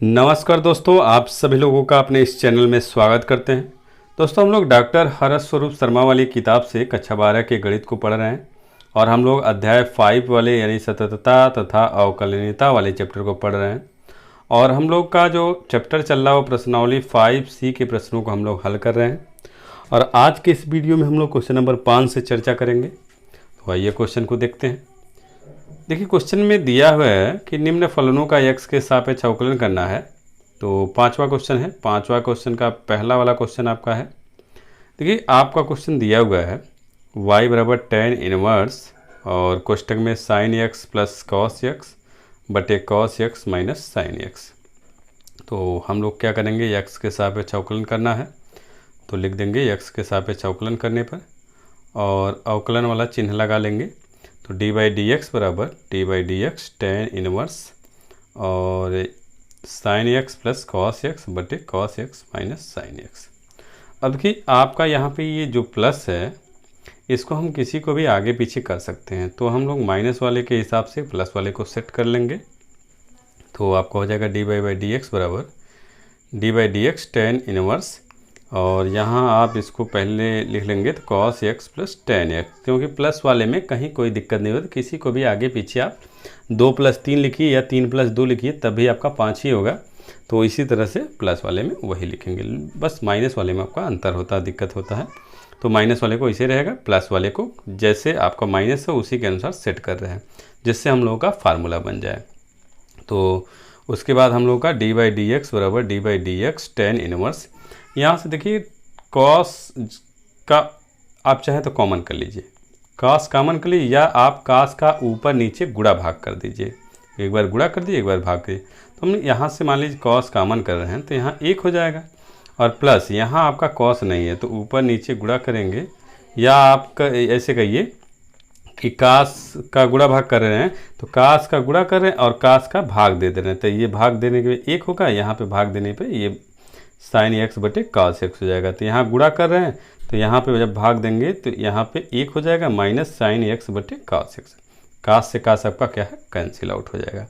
नमस्कार दोस्तों, आप सभी लोगों का अपने इस चैनल में स्वागत करते हैं। दोस्तों, हम लोग डॉक्टर हर्ष स्वरूप शर्मा वाली किताब से कक्षा 12 के गणित को पढ़ रहे हैं और हम लोग अध्याय 5 वाले यानी सततता तथा अवकलनीयता वाले चैप्टर को पढ़ रहे हैं। और हम लोग का जो चैप्टर चल रहा है वो प्रश्नावली 5C के प्रश्नों को हम लोग हल कर रहे हैं। और आज के इस वीडियो में हम लोग क्वेश्चन नंबर 5 से चर्चा करेंगे। तो आइए क्वेश्चन को देखते हैं। देखिए, क्वेश्चन में दिया हुआ है कि निम्न फलनों का x के सापेक्ष अवकलन करना है। तो पांचवा क्वेश्चन है। पांचवा क्वेश्चन का पहला वाला क्वेश्चन आपका है। देखिए, आपका क्वेश्चन दिया हुआ है y बराबर tan इनवर्स और कोष्टक में sin x plus cos x बटे cos x minus sine x. तो हम लोग क्या करेंगे, x के सापेक्ष अवकलन करना है तो लिख देंगे x के सापेक्ष अवकलन करने पर और अवकलन वाला चिन्ह लगा लेंगे। तो डी बाई डी एक्स बराबर d by d x tan inverse और sine x plus cos x बटे cos x minus sine x. अब देखिए, आपका यहाँ पे ये जो प्लस है इसको हम किसी को भी आगे पीछे कर सकते हैं। तो हम लोग माइनस वाले के हिसाब से प्लस वाले को सेट कर लेंगे। तो आपका हो जाएगा डी बाई डी एक्स बराबर d by d x tan inverse और यहाँ आप इसको पहले लिख लेंगे तो cos x plus ten x, क्योंकि प्लस वाले में कहीं कोई दिक्कत नहीं होती। किसी को भी आगे पीछे आप 2 + 3 लिखिए या 3 + 2 लिखिए तब भी आपका 5 ही होगा। तो इसी तरह से प्लस वाले में वही लिखेंगे, बस माइनस वाले में आपका अंतर होता है, दिक्कत होता है। तो माइनस वाले को इसे रहेगा, प्लस वाले को जैसे आपका माइनस है उसी के अनुसार सेट कर रहे हैं जिससे हम लोगों का फार्मूला बन जाए। तो उसके बाद हम लोग का डी बाई डी एक्स बराबर d by d x tan inverse. यहाँ से देखिए, कॉस का आप चाहे तो कॉमन कर लीजिए, कॉस कॉमन कर लीजिए, या आप कॉस का ऊपर नीचे गुणा भाग कर दीजिए। एक बार गुणा कर दिए, एक बार भाग करिए। तो हम यहाँ से मान लीजिए कॉस कॉमन कर रहे हैं तो यहाँ 1 हो जाएगा और प्लस यहाँ आपका कॉस नहीं है तो ऊपर नीचे गुणा करेंगे, या आपका ऐसे कहिए कि कास का गुणा भाग कर रहे हैं तो कास का गुणा कर रहे हैं और कास का भाग दे रहे हैं। तो ये भाग देने के 1 होगा, यहाँ पे भाग देने पे ये साइन एक्स बटे कॉस एक्स हो जाएगा। तो यहाँ गुणा कर रहे हैं तो यहाँ पे जब भाग देंगे तो यहाँ पे 1 हो जाएगा माइनस साइन एक्स बटे कॉस एक्स। कास से कास आपका क्या है, कैंसिल आउट हो जाएगा।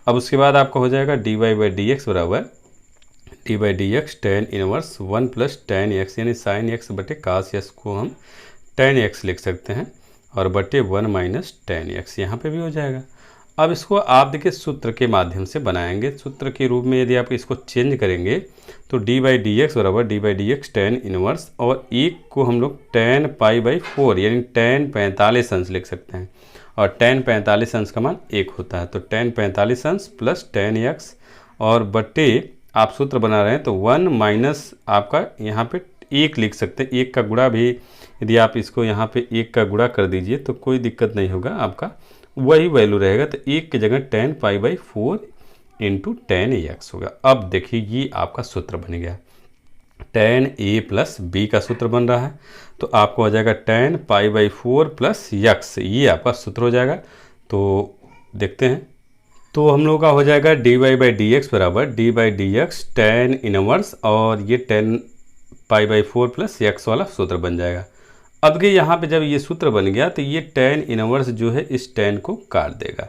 अब उसके बाद आपका हो जाएगा d y by d x बराबर d by d x tan inverse 1 + tan x, यानी साइन एक्स बटे कॉस एक्स को हम tan एक्स लिख सकते हैं और बटे 1 माइनस tan एक्स यहाँ पे भी हो जाएगा। अब इसको आप देखिए सूत्र के माध्यम से बनाएंगे। सूत्र के रूप में यदि आप इसको चेंज करेंगे तो डी बाई डी एक्स बराबर d by d x tan inverse और 1 को हम लोग tan π/4 यानी tan 45 अंश लिख सकते हैं और tan 45 अंश का मान 1 होता है। तो tan 45 अंश प्लस tan एक्स और बटे आप सूत्र बना रहे हैं तो 1 माइनस आपका यहाँ पे 1 लिख सकते हैं। 1 का गुणा भी यदि आप इसको यहाँ पे 1 का गुणा कर दीजिए तो कोई दिक्कत नहीं होगा, आपका वही वैल्यू रहेगा। तो 1 की जगह tan π/4 इंटू tan एक्स होगा। अब देखिए, ये आपका सूत्र बन गया, tan a प्लस b का सूत्र बन रहा है। तो आपको हो जाएगा tan π/4 प्लस x, ये आपका सूत्र हो जाएगा। तो देखते हैं, तो हम लोग का हो जाएगा d y by d x बराबर d by d x tan inverse और ये tan π/4 प्लस x वाला सूत्र बन जाएगा। अब कि यहाँ पे जब ये सूत्र बन गया तो ये tan इनवर्स जो है इस tan को काट देगा।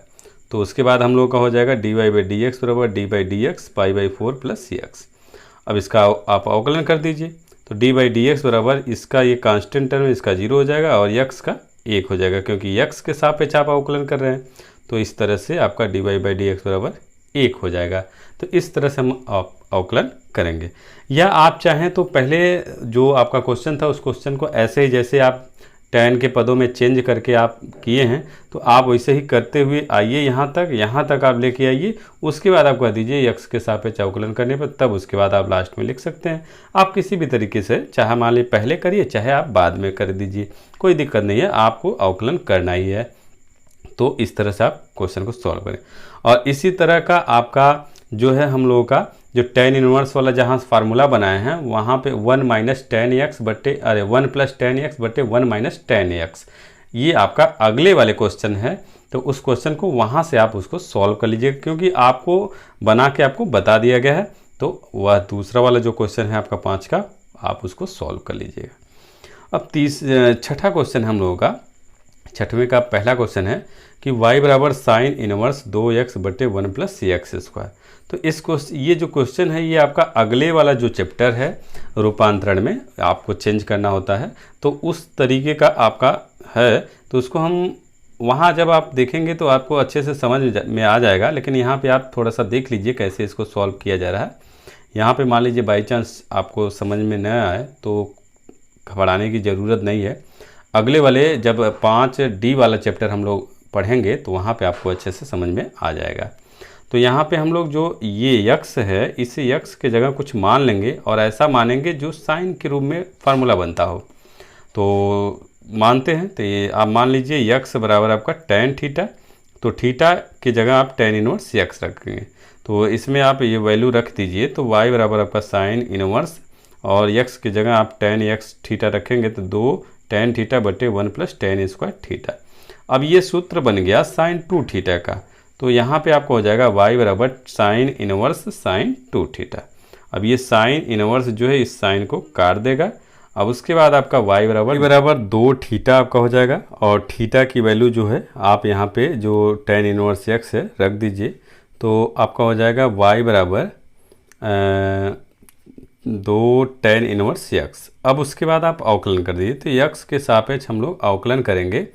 तो उसके बाद हम लोग का हो जाएगा d y by d x बराबर d by d x π/4 plus x. अब इसका आप अवकलन कर दीजिए तो डी बाई डी एक्स बराबर इसका ये कांस्टेंट टर्म इसका 0 हो जाएगा और x का 1 हो जाएगा, क्योंकि x के सापेक्ष आप अवकलन कर रहे हैं। तो इस तरह से आपका d y by d x बराबर 1 हो जाएगा। तो इस तरह से हम अवकलन करेंगे। या आप चाहें तो पहले जो आपका क्वेश्चन था उस क्वेश्चन को ऐसे ही जैसे आप tan के पदों में चेंज करके आप किए हैं तो आप वैसे ही करते हुए आइए, यहाँ तक आप लेके आइए। उसके बाद आप कह दीजिए x के सापेक्ष अवकलन करने पर, तब उसके बाद आप लास्ट में लिख सकते हैं। आप किसी भी तरीके से, चाहे मान लीजिए पहले करिए चाहे आप बाद में कर दीजिए, कोई दिक्कत नहीं है, आपको अवकलन करना ही है। तो इस तरह से आप क्वेश्चन को सॉल्व करें। और इसी तरह का आपका जो है हम लोगों का जो tan इनवर्स वाला जहाँ फार्मूला बनाए हैं वहाँ पे 1 माइनस tan एक्स बटे 1 + tan एक्स बटे 1 माइनस tan एक्स, ये आपका अगले वाले क्वेश्चन है। तो उस क्वेश्चन को वहाँ से आप उसको सॉल्व कर लीजिएगा, क्योंकि आपको बना के आपको बता दिया गया है। तो वह दूसरा वाला जो क्वेश्चन है आपका 5 का, आप उसको सॉल्व कर लीजिएगा। अब छठा क्वेश्चन हम लोगों का छठवें का पहला क्वेश्चन है कि y बराबर साइन इनवर्स 2x बटे 1 प्लस सी एक्स स्क्वायर। तो ये जो क्वेश्चन है ये आपका अगले वाला जो चैप्टर है रूपांतरण में आपको चेंज करना होता है, तो उस तरीके का आपका है, तो उसको हम वहाँ जब आप देखेंगे तो आपको अच्छे से समझ में आ जाएगा। लेकिन यहाँ पे आप थोड़ा सा देख लीजिए कैसे इसको सॉल्व किया जा रहा है। यहाँ पे मान लीजिए बाई चांस आपको समझ में न आए तो घबराने की ज़रूरत नहीं है। अगले वाले जब 5D वाला चैप्टर हम लोग पढ़ेंगे तो वहाँ पे आपको अच्छे से समझ में आ जाएगा। तो यहाँ पे हम लोग जो ये यक्स है इसे यक्स के जगह कुछ मान लेंगे और ऐसा मानेंगे जो साइन के रूप में फार्मूला बनता हो। तो मानते हैं, तो ये आप मान लीजिए यक्स बराबर आपका tan थीटा, तो थीटा की जगह आप tan इनवर्स यक्स रखेंगे। तो इसमें आप ये वैल्यू रख दीजिए, तो y बराबर आपका साइन इनवर्स और यक्स की जगह आप tan यक्स थीटा रखेंगे तो 2 tan थीटा बटे 1 प्लस tan स्क्वायर थीटा। अब ये सूत्र बन गया साइन 2 थीटा का, तो यहाँ पे आपको हो जाएगा y बराबर साइन इनवर्स साइन 2 थीटा। अब ये साइन इनवर्स जो है इस साइन को काट देगा। अब उसके बाद आपका y बराबर 2 थीटा आपका हो जाएगा और थीटा की वैल्यू जो है आप यहाँ पे जो tan इनवर्स x है रख दीजिए, तो आपका हो जाएगा y बराबर 2 tan इनवर्स x। अब उसके बाद आप अवकलन कर दीजिए, तो x के सापेक्ष हम लोग अवकलन करेंगे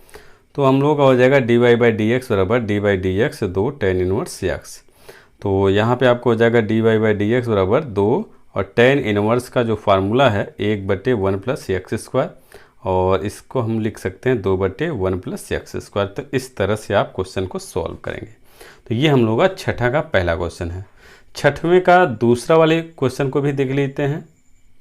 तो हम लोग का हो जाएगा dy बाई डी एक्स बराबर d by d x 2 tan inverse x। तो यहाँ पे आपको हो जाएगा dy बाई डी एक्स बराबर 2 और tan इनवर्स का जो फार्मूला है 1 बटे 1 प्लस एक्स स्क्वायर, और इसको हम लिख सकते हैं 2 बटे 1 प्लस एक्स स्क्वायर। तो इस तरह से आप क्वेश्चन को सॉल्व करेंगे। तो ये हम लोग का छठा का पहला क्वेश्चन है। छठवें का दूसरा वाले क्वेश्चन को भी देख लेते हैं।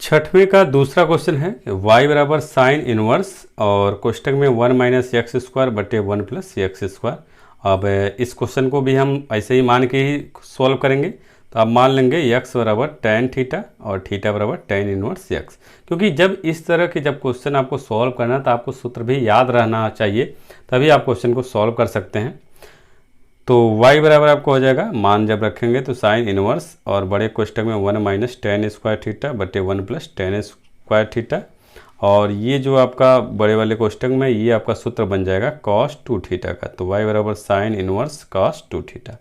छठवें का दूसरा क्वेश्चन है y बराबर साइन इनवर्स और कोष्टक में 1 माइनस एक्स स्क्वायर बटे 1 प्लस एक्स स्क्वायर। अब इस क्वेश्चन को भी हम ऐसे ही मान के ही सॉल्व करेंगे। तो आप मान लेंगे x बराबर tan थीटा और थीटा बराबर tan इनवर्स x, क्योंकि जब इस तरह के जब क्वेश्चन आपको सॉल्व करना तो आपको सूत्र भी याद रहना चाहिए, तभी आप क्वेश्चन को सॉल्व कर सकते हैं। तो y बराबर आपको हो जाएगा, मान जब रखेंगे तो साइन इनवर्स और बड़े कोष्टक में 1 माइनस tan स्क्वायर थीटा बटे 1 प्लस tan स्क्वायर थीटा, और ये जो आपका बड़े वाले कोष्टक में ये आपका सूत्र बन जाएगा cos 2 थीटा का। तो y बराबर साइन इनवर्स cos 2 थीटा।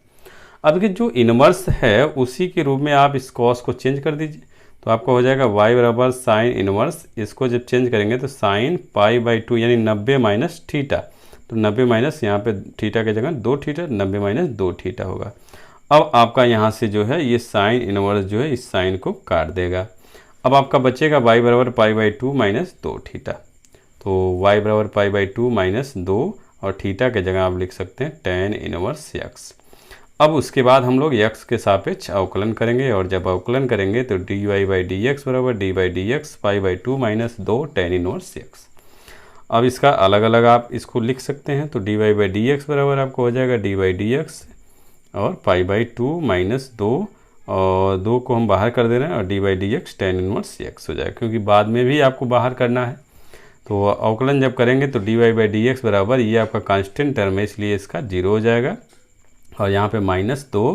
अब ये जो इनवर्स है उसी के रूप में आप इस cos को चेंज कर दीजिए, तो आपको हो जाएगा y बराबर साइन इनवर्स, इसको जब चेंज करेंगे तो साइन पाई बाई 2 यानी 90 माइनस थीटा, तो 90 माइनस यहाँ पे थीटा की जगह 2 थीटा, 90 माइनस 2 थीटा होगा। अब आपका यहाँ से जो है ये साइन इनवर्स जो है इस साइन को काट देगा। अब आपका बचेगा y बराबर पाई बाई 2 माइनस 2 थीटा। तो y बराबर पाई बाई 2 माइनस 2 और थीटा के जगह आप लिख सकते हैं tan इनवर्स x। अब उसके बाद हम लोग x के सापेक्ष अवकलन करेंगे, और जब अवकलन करेंगे तो dy बाई डी एक्स बराबर d by d x pi by 2 minus 2 tan inverse x। अब इसका अलग अलग आप इसको लिख सकते हैं, तो dy बाई डी एक्स बराबर आपको हो जाएगा डी बाई डी एक्स और पाई बाई 2 माइनस 2 और 2 को हम बाहर कर दे रहे हैं और D by d x tan inverse x हो जाएगा, क्योंकि बाद में भी आपको बाहर करना है। तो अवकलन जब करेंगे तो dy बाई डी एक्स बराबर ये आपका कांस्टेंट टर्म है इसलिए इसका 0 हो जाएगा, और यहाँ पे माइनस 2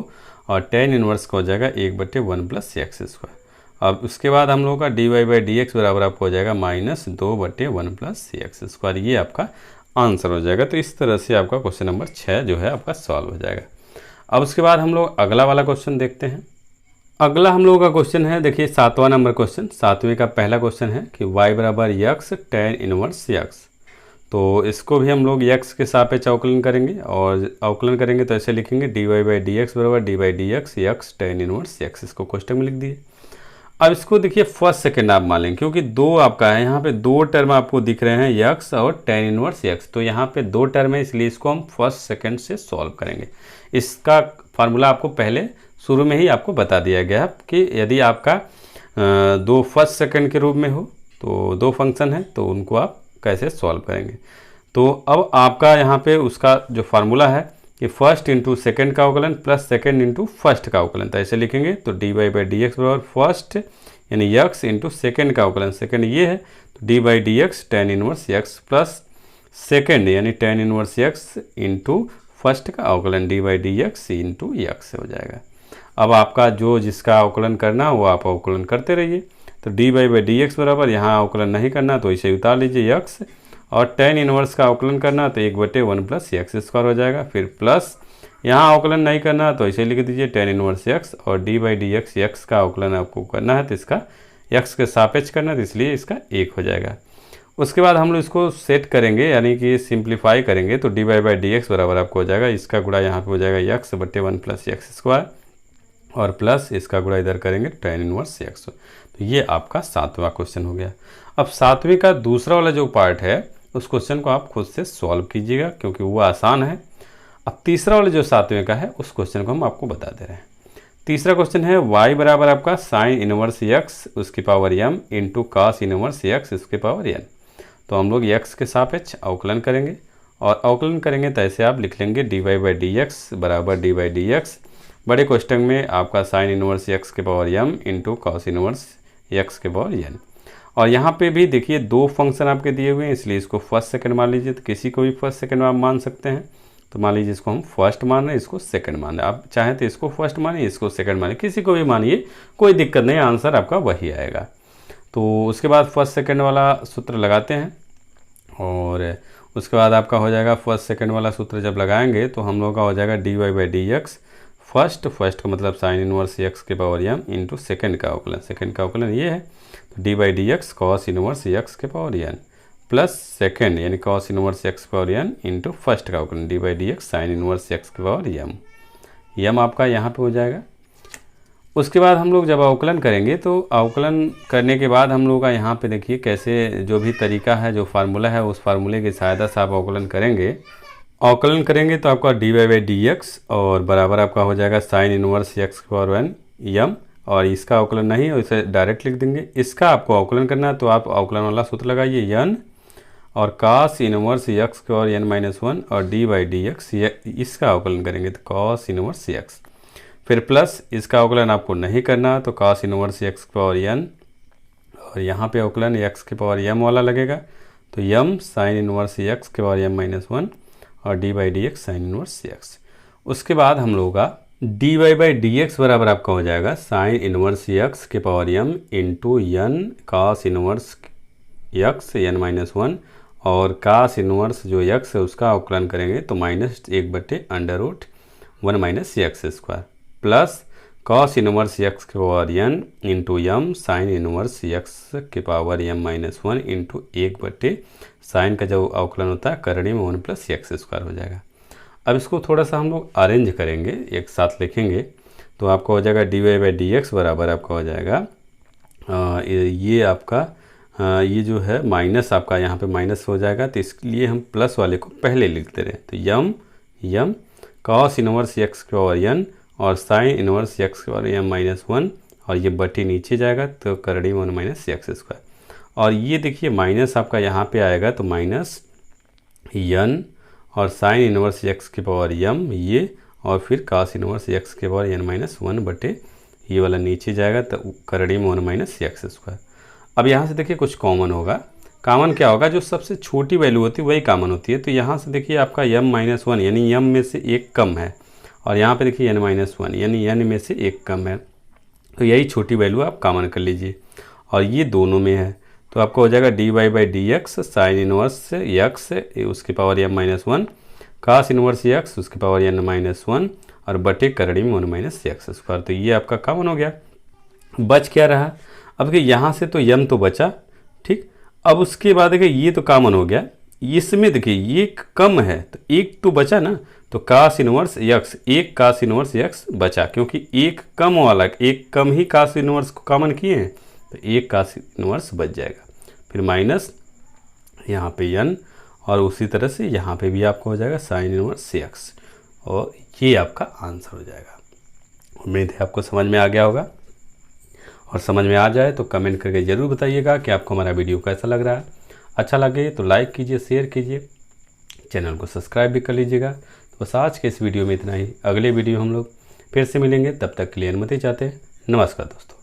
और tan इनवर्स का हो जाएगा 1 बटे 1 प्लस एक्स स्क्वायर। अब उसके बाद हम लोगों का dy बाई डी एक्स बराबर आपको हो जाएगा माइनस 2 बटे 1 प्लस एक्स स्क्वायर। ये आपका आंसर हो जाएगा। तो इस तरह से आपका क्वेश्चन नंबर 6 जो है आपका सॉल्व हो जाएगा। अब उसके बाद हम लोग अगला वाला क्वेश्चन देखते हैं। अगला हम लोगों का क्वेश्चन है, देखिए 7वां नंबर क्वेश्चन, 7वें का पहला क्वेश्चन है कि y बराबर x tan इनवर्स x। तो इसको भी हम लोग x के सापेक्ष अवकलन करेंगे, और अवकलन करेंगे तो ऐसे लिखेंगे dy बाई डी एक्स बराबर d by d x x tan inverse x। इसको कोष्टक में लिख दिए। अब इसको देखिए फर्स्ट सेकंड आप मान लेंगे, क्योंकि 2 आपका है, यहाँ पे 2 टर्म आपको दिख रहे हैं x और tan इनवर्स x। तो यहाँ पे 2 टर्म है इसलिए इसको हम फर्स्ट सेकंड से सॉल्व करेंगे। इसका फार्मूला आपको पहले शुरू में ही आपको बता दिया गया कि यदि आपका 2 फर्स्ट सेकंड के रूप में हो तो 2 फंक्शन है तो उनको आप कैसे सॉल्व करेंगे। तो अब आपका यहाँ पे उसका जो फार्मूला है कि फर्स्ट इंटू सेकेंड का अवकलन प्लस सेकेंड इंटू फर्स्ट का अवकलन, तो ऐसे लिखेंगे। तो डी बाई डी एक्स बराबर फर्स्ट यानी x इंटू सेकेंड का अवकलन, सेकेंड ये है तो d by d x tan inverse x plus second यानी tan inverse x into first का अवकलन D by d x into x हो जाएगा। अब आपका जो जिसका अवकलन करना वो आप अवकलन करते रहिए। तो डी बाई डी एक्स बराबर यहाँ अवकलन नहीं करना तो इसे उतार लीजिए x, और tan इनवर्स का अवकलन करना तो 1/1 प्लस एक्स स्क्वायर हो जाएगा। फिर प्लस यहाँ अवकलन नहीं करना तो इसे लिख दीजिए tan इनवर्स x, और d/dx x का अवकलन आपको करना है तो इसका x के सापेक्ष करना, तो इसलिए इसका 1 हो जाएगा। उसके बाद हम लोग इसको सेट करेंगे यानी कि सिंप्लीफाई करेंगे तो dy/dx बराबर आपको हो जाएगा, इसका गुणा यहाँ पे हो जाएगा x/1 प्लस एक्स स्क्वायर, और प्लस इसका गुणा इधर करेंगे tan इनवर्स x। तो ये आपका 7वां क्वेश्चन हो गया। अब 7वें का दूसरा वाला जो पार्ट है उस क्वेश्चन को आप खुद से सॉल्व कीजिएगा क्योंकि वो आसान है। अब तीसरा वाला जो 7वें का है उस क्वेश्चन को हम आपको बता दे रहे हैं। तीसरा क्वेश्चन है y बराबर आपका साइन इनवर्स x उसकी power m into cos inverse x उसके पावर n। तो हम लोग x के सापेक्ष अवकलन करेंगे, और अवकलन करेंगे तो ऐसे आप लिख लेंगे dy/dx बराबर dy/dx बड़े क्वेश्चन में आपका साइन इनवर्स x के power m into cos inverse x के पावर n। और यहाँ पे भी देखिए दो फंक्शन आपके दिए हुए हैं, इसलिए इसको फर्स्ट सेकंड मान लीजिए। तो किसी को भी फर्स्ट सेकंड आप मान सकते हैं, तो मान लीजिए इसको हम फर्स्ट मान रहे हैं, इसको सेकंड मान रहे हैं। आप चाहें तो इसको फर्स्ट मानिए, इसको सेकंड मानिए, किसी को भी मानिए, कोई दिक्कत नहीं, आंसर आपका वही आएगा। तो उसके बाद फर्स्ट सेकंड वाला सूत्र लगाते हैं, और उसके बाद आपका हो जाएगा फर्स्ट सेकंड वाला सूत्र जब लगाएंगे तो हम लोग का हो जाएगा dy/dx फर्स्ट का मतलब साइन इनवर्स x के पावर m इंटू सेकेंड का अवकलन ये है, तो dy/dx कॉस इनवर्स x के पावर n प्लस सेकेंड यानी कॉस इनवर्स x के पावर n इंटू फर्स्ट का अवकलन dy/dx साइन इनवर्स x के पावर m आपका यहाँ पे हो जाएगा। उसके बाद हम लोग जब अवकलन करेंगे तो अवकलन करने के बाद हम लोग का यहाँ पे देखिए कैसे जो भी तरीका है, जो फार्मूला है, उस फार्मूले की सहायता से आप अवकलन करेंगे। अवकलन करेंगे तो आपका dy/dx और बराबर आपका हो जाएगा साइन इनवर्स x के पावर n m, और इसका अवकलन नहीं है इसे डायरेक्ट लिख देंगे। इसका आपको अवकलन करना है तो आप अवकलन वाला सूत्र लगाइए n और cos इनवर्स x के पावर n-1 और dy/dx इसका अवकलन करेंगे तो cos इनवर्स x। फिर प्लस इसका अवकलन आपको नहीं करना तो cos इनवर्स x के पावर n, और यहाँ पे अवकलन x के पावर m वाला लगेगा तो m साइन इनवर्स x के पावर m-1 और dy/dx साइन इनवर्स x। उसके बाद हम लोगों का dy/dx बराबर आपका हो जाएगा साइन इनवर्स x के power m into n cos inverse x n-1, और cos इनवर्स जो x है उसका अवकलन करेंगे तो -1/√1 minus x square plus cos inverse x के power n into m sine inverse x के पावर m-1 इंटू 1/, साइन का जो अवकलन होता है करणी में 1 प्लस एक्स स्क्वायर हो जाएगा। अब इसको थोड़ा सा हम लोग अरेंज करेंगे, एक साथ लिखेंगे तो आपका हो जाएगा dy/dx बराबर आपका हो जाएगा ये आपका ये जो है माइनस आपका यहाँ पे माइनस हो जाएगा, तो इसलिए हम प्लस वाले को पहले लिखते रहे। तो m cos इनवर्स x के पावर n और साइन इनवर्स x के पावर m-1, और ये बटी नीचे जाएगा तो करणी में 1 माइनस एक्स स्क्वायर, और ये देखिए माइनस आपका यहाँ पे आएगा तो माइनस n और साइन इनवर्स x के पावर m ये, और फिर cos इनवर्स x के पावर n-1 बटे ये वाला नीचे जाएगा तो करणी में 1 माइनस एक्स स्क्वायर। अब यहाँ से देखिए कुछ कॉमन होगा, कॉमन क्या होगा, जो सबसे छोटी वैल्यू होती है वही कॉमन होती है। तो यहाँ से देखिए आपका m-1 यानी m में से एक कम है, और यहाँ पे देखिए n-1 यानी n में से एक कम है, तो यही छोटी वैल्यू आप कॉमन कर लीजिए, और ये दोनों में है तो आपको हो जाएगा dy/dx साइन इनवर्स x उसके power m-1 cos inverse x उसके पावर n-1 और बटे करणी में 1 माइनस एक्स स्क्वायर। तो ये आपका कॉमन हो गया। बच क्या रहा, अब देखिए यहाँ से तो m तो बचा, ठीक। अब उसके बाद देखिए ये तो कॉमन हो गया, इसमें देखिए ये कम है तो एक तो बचा ना, तो cos इनवर्स x, एक cos इनवर्स x बचा, क्योंकि एक कम वाला एक कम ही cos इनवर्स को कॉमन किए हैं तो एक cos इनवर्स बच जाएगा। फिर माइनस यहाँ पे n, और उसी तरह से यहाँ पे भी आपको हो जाएगा साइन इनवर्स x, और ये आपका आंसर हो जाएगा। उम्मीद है आपको समझ में आ गया होगा, और समझ में आ जाए तो कमेंट करके ज़रूर बताइएगा कि आपको हमारा वीडियो कैसा लग रहा है। अच्छा लगे तो लाइक कीजिए, शेयर कीजिए, चैनल को सब्सक्राइब भी कर लीजिएगा। तो बस आज के इस वीडियो में इतना ही, अगले वीडियो हम लोग फिर से मिलेंगे, तब तक के लिए अनुमति चाहते हैं। नमस्कार दोस्तों।